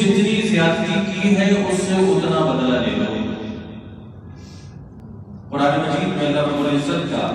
جتنی زیادتی کی ہے اس سے اتنا بدلہ لے لو۔ قرآن مجید میں اللہ رب العزت کا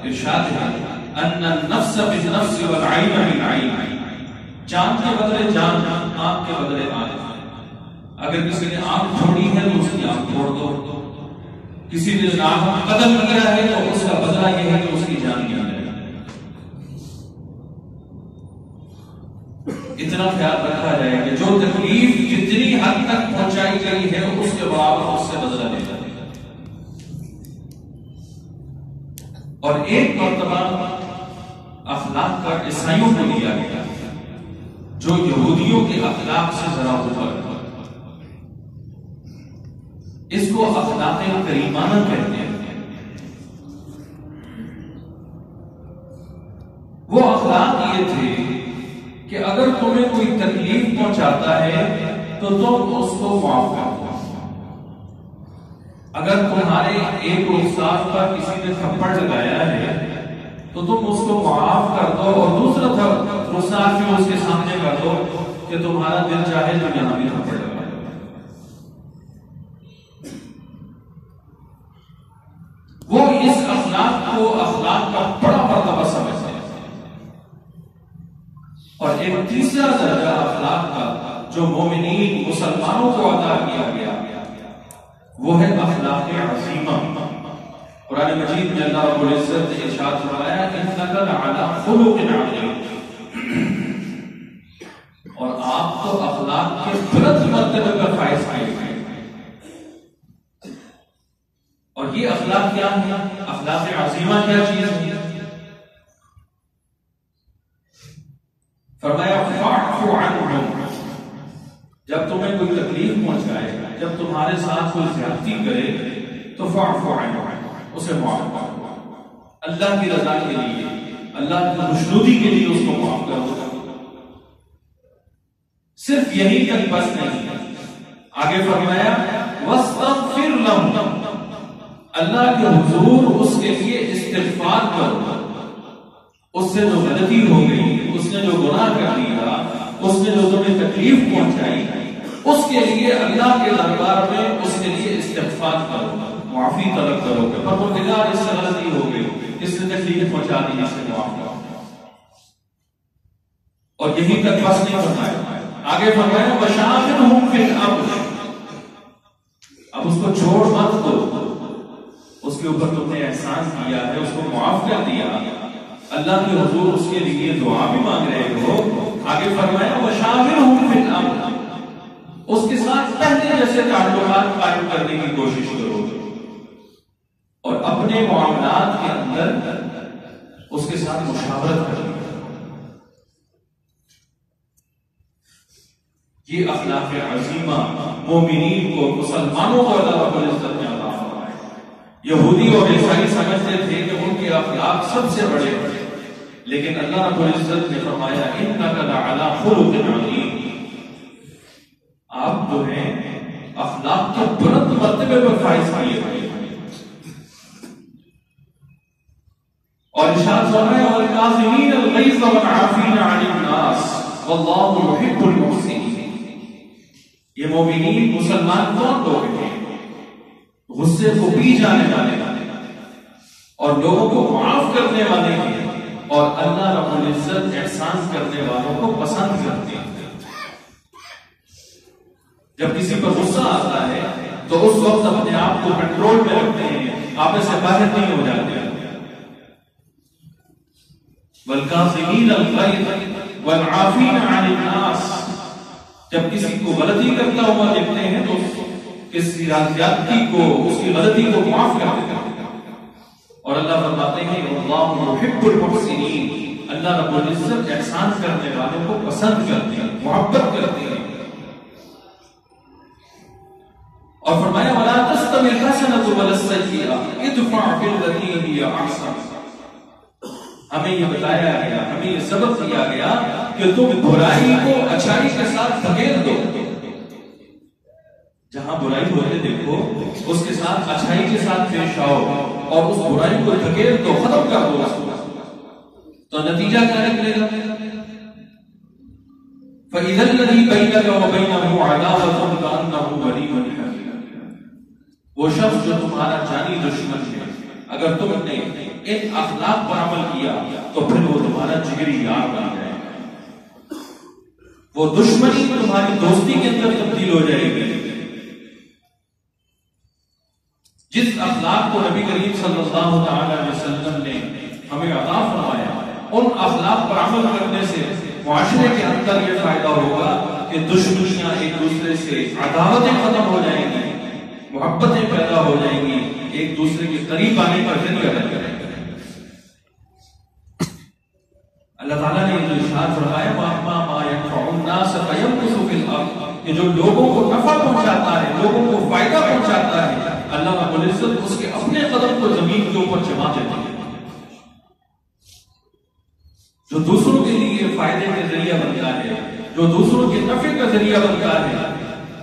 ارشاد ہے ان النفس بالنفس والعین بالعین، جان کے بدلے جان، آنکھ کے بدلے آنکھ۔ اگر کسی نے آنکھ چھوڑی ہے تو اس کی آنکھ چھوڑ دو، کسی نے قتل کیا ہے تو اس کا بدلہ یہ ہے کہ اس کی جان لیا جائے۔ اتنا خیال رکھا جائے کہ جو تکلیف جتنی حد تک پہنچائی گئی ہے اس کے برابر اس سے بدلہ لے جائے۔ اور ایک مرتبہ اخلاق کا عیسائیوں کو دیا گیا جو یہودیوں کے اخلاق سے ذرا اوپر، اس کو اخلاق کریمانہ کہتے ہیں۔ وہ اخلاق یہ تھے کہ اگر تمہیں کوئی تکلیف پہنچاتا ہے تو تم اس کو معاف کر دو۔ اگر تمہارے ایک استاد پر کسی نے تھپڑ لگایا ہے تو تم اس کو معاف کر دو، اور دوسرا استاد بھی اس کے سامنے کر دو کہ تمہارا دل چاہے تو یہاں بھی تھپڑ لگا۔ وہ اس اخلاق کو اخلاق کا بڑا مرتبہ سمجھتے ہیں۔ اور ایک تیسرا درجہ اخلاق کا جو مومنین مسلمانوں کو عطا کیا گیا وہ ہے اخلاق عظیمہ۔ قرآن مجید میں اللہ رب العزت نے ارشاد فرمایا انک لعلی خلق عظیم، اور آپ تو اخلاق کے بلند مرتبے پر فائز کیے گئے۔ اور یہ اخلاق کیا ہے؟ اخلاق عظیمہ کیا چیز ہے؟ فرمایا فاعف عنہم، جب تمہیں کوئی تکلیف پہنچائے، جب تمہارے ساتھ کوئی زیادتی کرے تو فاعف عنہم، اسے معاف کرو۔ اللہ کی رضا کے لیے، اللہ کی خوشنودی کے لیے اس کو معاف کرو۔ صرف یہی تک بس نہیں، آگے فرمایا واستغفر لہم، اللہ کے حضور اس کے لیے استغفار کرو۔ اس سے جو غلطی ہو گئی، اس نے جو گناہ کر دیا، اس نے جو تمہیں تکلیف پہنچائی، اس کے لیے اللہ کے دربار میں اس کے لیے استغفار کرو، معافی طلب کرو کہ پروردگار اس سے غلطی ہو گئی، اس نے تکلیف پہنچا دی، اس سے معاف کرو۔ اور یہی تک بس نہیں فرمایا، آگے فرمایا وشاورہم فی الامر، اب اس کو چھوڑ مت دو، اس کے اوپر تم نے احسان کیا ہے، اس کو معاف کر دیا، اللہ کے حضور اس کے لیے دعا بھی مانگ رہے ہو، آگے فرمایا وشاورہم فی الامر، اس کے ساتھ پہلے جیسے تعلقات قائم کرنے کی کوشش کرو، اور اپنے معاملات کے اندر اس کے ساتھ مشاورت کرو۔ یہ اخلاق عظیمہ مومنین کو، مسلمانوں کو اللہ رب العزت نے عطا فرمایا۔ یہودی اور عیسائی سمجھتے تھے کہ ان کے اخلاق سب سے بڑے ہیں، لیکن اللہ رب العزت نے فرمایا انک لعلی خلق عظیم، آپ جو ہیں اخلاق کے بلند مرتبے پر فائز کیے ہوئے۔ اور ارشاد فرمایا والکاظمین الغیظ والعافین عن الناس واللہ یحب المحسنین، یہ مومنین مسلمان کون لوگ ہیں؟ غصے کو پی جانے والے اور لوگوں کو معاف کرنے والے ہیں، اور اللہ رب العزت احسان کرنے والوں کو پسند کرتے ہیں۔ جب کسی پر غصہ آتا ہے تو اس وقت اپنے آپ کو کنٹرول میں رکھتے ہیں، آپ سے باہر نہیں ہو جاتے۔ والکاظمین الغیظ والعافین عن الناس، جب کسی کو غلطی کرتا ہوا دیکھتے ہیں تو کسی زیادتی کو، اس کی غلطی کو معاف کر دیتے ہیں۔ اور اللہ فرماتے ہیں اللہ یحب المحسنین، اللہ رب العزت احسان کرنے والوں کو پسند کرتے ہیں، محبت کرتے ہیں۔ اور فرمایا ولا تستوی الحسنۃ ولا السیئۃ ادفع بالتی ہی احسن، ہمیں یہ بتایا گیا، ہمیں یہ سبق دیا گیا کہ تم برائی کو اچھائی کے ساتھ دھکیل دو، جہاں برائی ہوتے دیکھو اس کے ساتھ اچھائی کے ساتھ پیش آؤ، اور اس برائی کو دھکیل دو، ختم کر دو، تو نتیجہ کیا نکلے گا؟ فَإِذَا الَّذِي بَيْنَكَ وَبَيْنَهُ عَدَاوَةٌ كَأَنَّهُ وَلِيٌّ حَمِيمٌ، وہ شخص جو تمہارا جانی دشمن ہے، اگر تم نے ان اخلاق پر عمل کیا تو پھر وہ تمہارا جگری یار بن جائے گا، وہ دشمنی تمہاری دوستی کے اندر تبدیل ہو جائے گی۔ جس اخلاق کو نبی کریم صلی اللہ علیہ وسلم نے ہمیں عطا فرمایا، ان اخلاق پر عمل کرنے سے معاشرے کے اندر یہ فائدہ ہوگا کہ دشمنیاں ایک دوسرے سے، عداوتیں ختم ہو جائیں گی، محبتیں پیدا ہو جائیں گی، ایک دوسرے کے قریب آنے کا ذریعہ بن جائے گا۔ اللہ تعالیٰ نے یہ ارشاد فرمایا وَأَمَّا مَا يَنفَعُ النَّاسَ فَيَمْكُثُ فِي الْأَرْضِ، کہ جو لوگوں کو نفع پہنچاتا ہے، لوگوں کو فائدہ پہنچاتا ہے، اللہ رب العزت اس کے اپنے قدم کو زمین کے اوپر جما دیتے ہیں۔ جو دوسروں کے لیے فائدے کا ذریعہ بنتا ہے، جو دوسروں کے نفع کا ذریعہ بنتا ہے،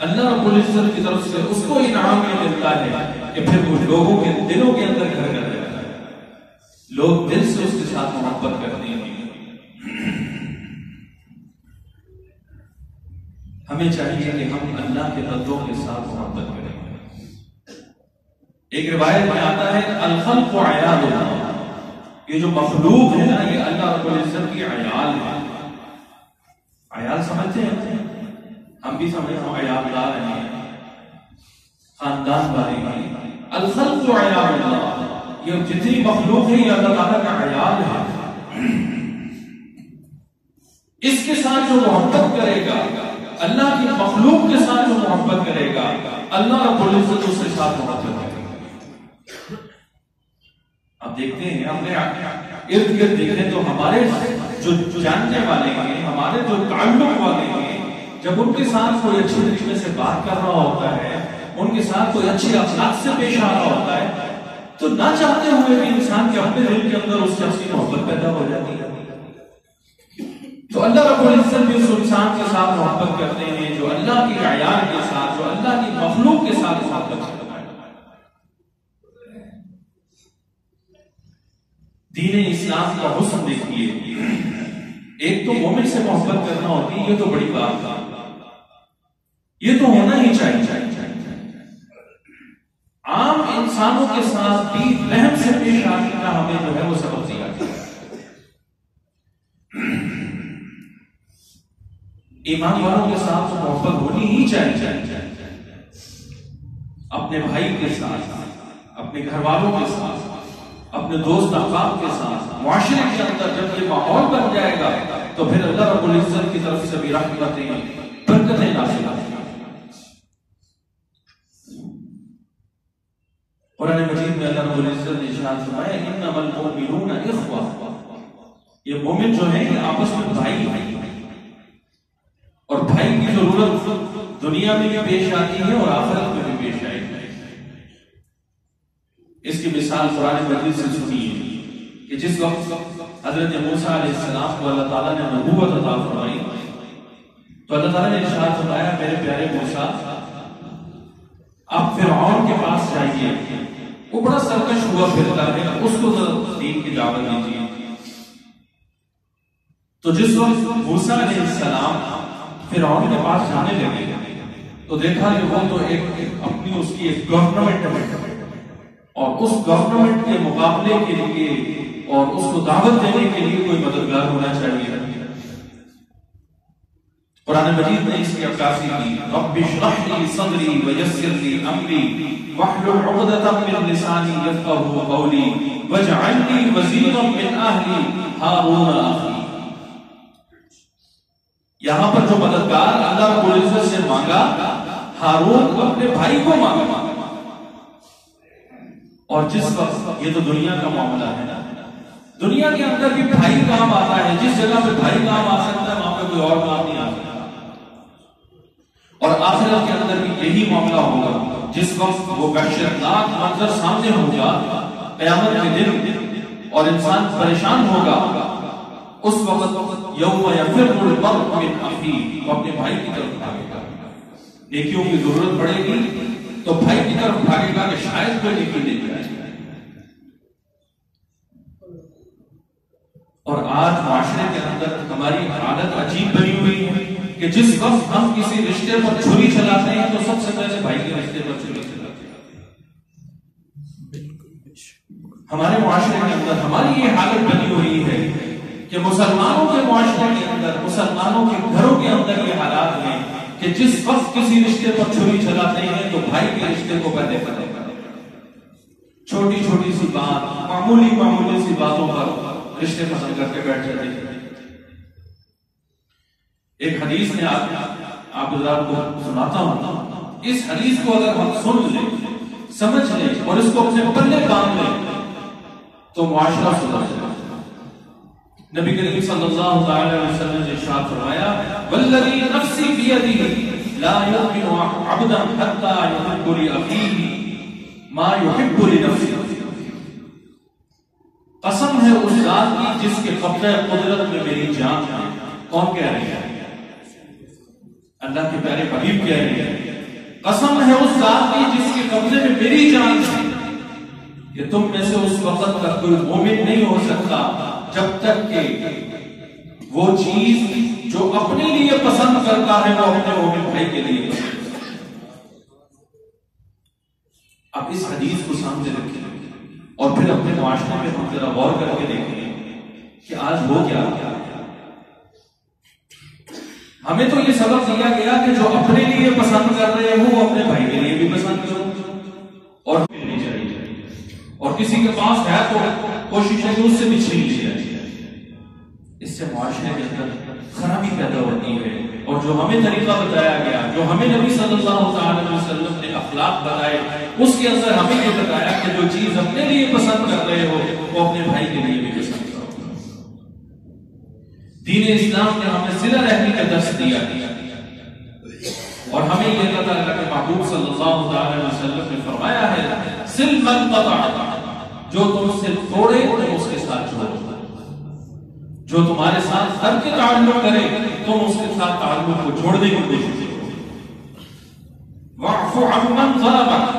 اللہ رب العزت کی طرف سے اس کو انعام میں ملتا ہے کہ پھر وہ لوگوں کے دلوں کے اندر گھر کر جاتا ہے، لوگ دل سے اس کے ساتھ محبت کرتے ہیں۔ ہمیں چاہیے کہ ہم اللہ کے بندوں کے ساتھ محبت کریں۔ ایک روایت میں آتا ہے الخلق عیال اللہ، یہ جو مخلوق ہے نا یہ اللہ رب العزت کی عیال ہے۔ عیال سمجھتے ہیں؟ ہم بھی سمجھتے ہیں عیال دار ہیں، خاندان والے ہیں۔ الخلق عیال اللہ، یہ جتنی مخلوق ہے یہ اللہ تعالیٰ کا عیال ہے۔ اس کے ساتھ جو محبت کرے گا، اللہ کی مخلوق کے ساتھ جو محبت کرے گا، اللہ رب العزت اس کے ساتھ محبت کرے گا۔ آپ دیکھتے ہیں اپنے ارد گرد دیکھیں تو ہمارے جو جاننے والے ہیں، ہمارے جو تعلق والے ہیں، جب ان کے ساتھ کوئی اچھے طریقے سے بات کر رہا ہوتا ہے، ان کے ساتھ کوئی اچھے اخلاق سے پیش آ رہا ہوتا ہے، تو نہ چاہتے ہوئے بھی انسان کے اپنے دل کے اندر اس شخص کی محبت پیدا ہو جاتی ہے۔ تو اللہ رب العزت بھی اس انسان کے ساتھ محبت کرتے ہیں جو اللہ کی عیال کے ساتھ، جو اللہ کی مخلوق کے ساتھ محبت کرتے ہیں۔ دین اسلام کا حسن دیکھیے، ایک تو مومن سے محبت کرنا ہوتی ہے، یہ تو بڑی بات ہے، یہ تو ہونا ہی چاہیے۔ عام انسانوں کے ساتھ بھی رحم سے پیش آنے کا ہمیں جو ہے وہ سبق دیا ہے۔ ایمان والوں کے ساتھ تو محبت ہونی ہی چاہیے، اپنے بھائی کے ساتھ، اپنے گھر والوں کے ساتھ، اپنے دوست احباب کے ساتھ، معاشرے کے اندر جب یہ ماحول بن جائے گا تو پھر اللہ رب العزت کی طرف سے بھی رحمتیں، برکتیں نازل ہوتی ہیں۔ قرآن مجید میں اللہ رب العزت نے ارشاد فرمایا انما المؤمنون اخوہ، یہ مومن جو ہیں یہ آپس میں بھائی ہیں، اور بھائی کی ضرورت دنیا میں بھی پیش آتی ہے اور آخرت میں بھی پیش آئی ہے۔ اس کی مثال قرآن مجید سے سنیے کہ جس وقت حضرت موسیٰ علیہ السلام کو اللہ تعالیٰ نے نبوت عطا فرمائی تو اللہ تعالیٰ نے ارشاد فرمایا میرے پیارے موسیٰ آپ فرعون کے پاس جائیے، وہ بڑا سرکش ہوا پھرتا ہے، اس کو دین کی دعوت دیجیے۔ تو جس وقت موسیٰ علیہ السلام فرعون کے پاس جانے لگے تو دیکھا کہ وہ تو اپنی اس کی ایک گورنمنٹ ہے، اور اس گورنمنٹ کے مقابلے کے لیے اور اس کو دعوت دینے کے لیے کوئی مددگار ہونا چاہیے۔ قرآن مجید نے اس کی عکاسی کی رب اشرح لی صدری ویسر لی امری واحلل عقدۃ من لسانی یفقهوا قولی واجعل لی وزیرا من اہلی ہارون اخی۔ یہاں پر جو مددگار اللہ رب العزت سے مانگا، ہارون اپنے بھائی کو مانگا، اور جس وقت یہ تو دنیا کا معاملہ ہے نا، دنیا کے اندر بھی بھائی کام آتا ہے، جس جگہ پہ بھائی کام آ سکتا ہے وہاں پہ کوئی اور کام نہیں آ سکتا، اور آخرت کے اندر بھی یہی معاملہ ہوگا۔ جس وقت وہ وحشتناک منظر سامنے ہوگا قیامت کے دن اور انسان پریشان ہوگا، اس وقت یوم یفر المرء من اخیہ، وہ اپنے بھائی کی طرف بھاگے گا۔ نیکیوں کی ضرورت پڑے گی تو بھائی کی طرف بھاگے گا کہ شاید کوئی نیکی دے جائے۔ اور آج معاشرے کے اندر ہماری عادت عجیب بنی ہوئی ہے کہ جس وقت ہم کسی رشتے پر چھری چلاتے ہیں تو سب سے پہلے بھائی کے رشتے پر چھری چلاتے ہیں. ہمارے معاشرے کے اندر ہماری یہ حالت بنی ہوئی ہے کہ مسلمانوں کے معاشرے کے اندر، مسلمانوں کے گھروں کے اندر یہ حالات ہیں کہ جس وقت کسی رشتے پر چھری چلاتے ہیں تو بھائی کے رشتے کو پہلے پہلے چھوٹی چھوٹی سی بات، معمولی سی باتوں پر رشتے ختم کر کے بیٹھ جاتے ہیں. ایک حدیث میں آپ حضرات کو سناتا ہوں. اس حدیث کو اگر ہم سن لیں، سمجھ لیں اور اس کو اپنے پلے باندھ لیں تو معاشرہ سدھر جائے. نبی کریم صلی اللہ علیہ وسلم نے ارشاد فرمایا والذی نفسی بیدہ لا یؤمن عبدا حتی یحب لأخیہ ما یحب لنفسہ. قسم ہے اس ذات کی جس کے قبضہ قدرت میں میری جان ہے. کون کہہ رہے ہیں؟ اللہ کے پیارے حبیب کہہ رہے ہیں قسم ہے اس ذات کی جس کے قبضے میں میری جان ہے کہ تم میں سے اس وقت تک کوئی مومن نہیں ہو سکتا جب تک کہ وہ چیز جو اپنے لیے پسند کرتا ہے وہ اپنے مومن بھائی کے لیے. اب اس حدیث کو سامنے رکھیں اور پھر اپنے معاشرے میں ہم ذرا غور کر کے دیکھیں کہ آج ہو کیا. ہمیں تو یہ سبق دیا گیا کہ جو اپنے لیے پسند کر رہے ہو وہ اپنے بھائی کے لیے بھی پسند کرو اور ملنی چاہیے، اور کسی کے پاس ہے تو کوشش ہے کہ اس سے بھی چھین لی جائے. اس سے معاشرے کے اندر خرابی پیدا ہوتی ہے. اور جو ہمیں طریقہ بتایا گیا، جو ہمیں نبی صلی اللہ علیہ وسلم نے اخلاق بتائے، اس کے اندر ہمیں یہ بتایا کہ جو چیز اپنے لیے پسند کر رہے ہو وہ اپنے بھائی کے لیے بھی پسند کرو. دین اسلام نے ہمیں صلہ رحمی کا درس دیا اور ہمیں یہ اللہ تعالیٰ کے محبوب صلی اللہ علیہ وسلم نے فرمایا ہے صل من قطع، جو تم سے توڑے تم اس کے ساتھ جوڑو، جو تمہارے ساتھ ہر کے تعلق کرے تم اس کے ساتھ تعلق کو جوڑنے کی کوشش کرو. واعف عمن ظلمک،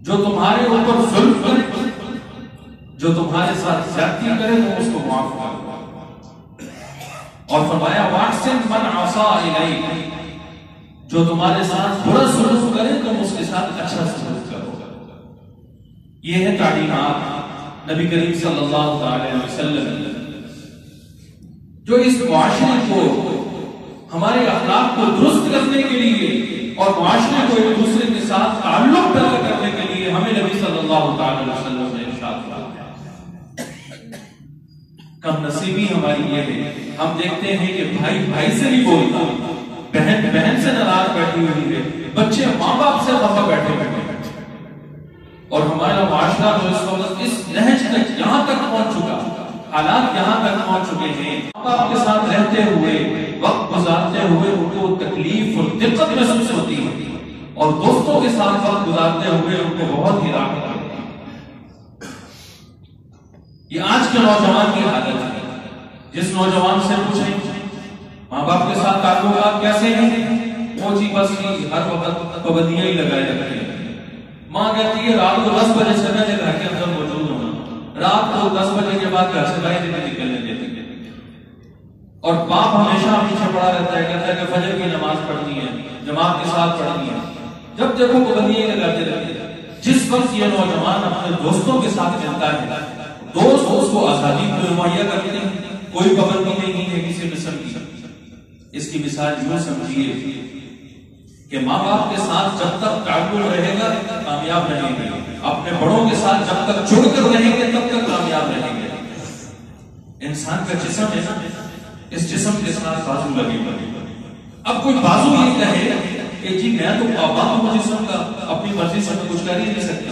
جو تمہارے اوپر ظلم کرے، جو تمہارے ساتھ زیادتی کرے تم اس کو معاف کرو. اور فرمایا واحسن من عصا الیک، جو تمہارے ساتھ برا سلوک کرے تم اس کے ساتھ اچھا سلوک کرو. یہ ہے تعلیمات نبی کریم صلی اللہ علیہ وسلم جو اس معاشرے کو، ہمارے اخلاق کو درست کرنے کے لیے اور معاشرے کو ایک دوسرے کے ساتھ تعلق پیدا کرنے کے لیے ہمیں نبی صلی اللہ علیہ وسلم نے ارشاد فرمایا. کم نصیبی ہماری یہ ہے، ہم دیکھتے ہیں کہ بھائی بھائی سے نہیں بولتا، بہن بہن سے ناراض بیٹھی ہوئی ہے، بچے ماں باپ سے خفا بیٹھے ہوئے ہیں. اور ہمارا معاشرہ جو اس وقت اس نہج تک یہاں تک پہنچ چکا، حالات یہاں تک پہنچ چکے ہیں، ماں باپ کے ساتھ رہتے ہوئے، وقت گزارتے ہوئے ان کو تکلیف اور دقت محسوس ہوتی ہے، اور دوستوں کے ساتھ وقت گزارتے ہوئے ان کو بہت ہی راحت ہوتی ہے. یہ آج کے نوجوان کی حالت ہے. جس نوجوان سے پوچھیں ماں باپ کے ساتھ تعلقات کیسے ہیں، وہ جی بس ہر وقت پابندیاں ہی لگائے رکھتے ہیں. ماں کہتی ہے رات کو 10 بجے سے پہلے گھر کے اندر موجود ہونا، رات کو 10 بجے کے بعد گھر سے باہر نہیں نکلنے دیتی. اور باپ ہمیشہ پیچھے پڑا رہتا ہے، کہتا ہے کہ فجر کی نماز پڑھنی ہے، جماعت کے ساتھ پڑھنی ہے. جب دیکھو پابندیاں لگاتے رہتے ہیں. جس وقت یہ نوجوان اپنے دوستوں کے ساتھ ملتا ہے، دوست اس کو آزادی مہیا کرتے ہیں، کوئی پابندی نہیں ہے کسی قسم کی. اس کی مثال یوں سمجھیے کہ ماں باپ کے ساتھ جب تک تعلق رہے گا کامیاب رہیں گے، اپنے بڑوں کے ساتھ جب تک جڑ کر رہیں گے تب تک کامیاب رہیں گے. انسان کا جسم ہے نا، اس جسم کے ساتھ بازو لگے ہوئے. اب کوئی بازو یہ کہے کہ جی میں تو پابند ہوں جسم کا، اپنی مرضی سے میں کچھ کر ہی نہیں سکتا،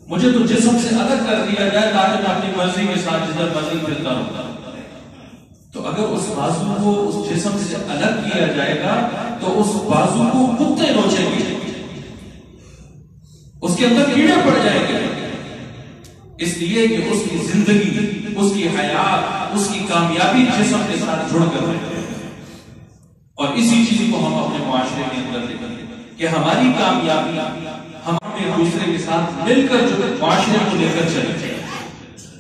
مجھے تو جسم سے الگ کر دیا جائے تاکہ میں اپنی مرضی کے ساتھ جدھر مرضی پھرتا ہوں. تو اگر اس بازو کو اس جسم سے الگ کیا جائے گا تو اس بازو کو کتے نوچیں گے، اس کے اندر کیڑے پڑ جائیں گے. اس لیے کہ اس کی زندگی، اس کی حیات، اس کی کامیابی جسم کے ساتھ جڑ کر رہے ہیں. اور اسی چیز کو ہم اپنے معاشرے کے اندر دیکھیں کہ ہماری کامیابی ہم ایک دوسرے کے ساتھ مل کر جو معاشرے کو لے کر چلے،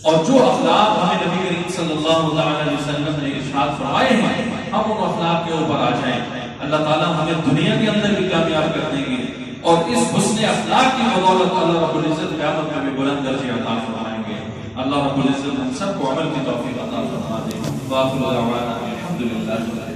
اور جو اخلاق ہمیں نبی کریم صلی اللہ علیہ وسلم نے ارشاد فرمائے ہیں ہم ان اخلاق کے اوپر آ جائیں، اللہ تعالیٰ ہمیں دنیا کے اندر بھی کامیاب کر دیں گے، اور اس حسن اخلاق کی بدولت اللہ رب العزت قیامت میں بھی بلند درجے عطا فرمائیں گے۔ اللہ رب العزت ہم سب کو عمل کی توفیق عطا فرما دے۔ وآخر دعوانا الحمدللہ۔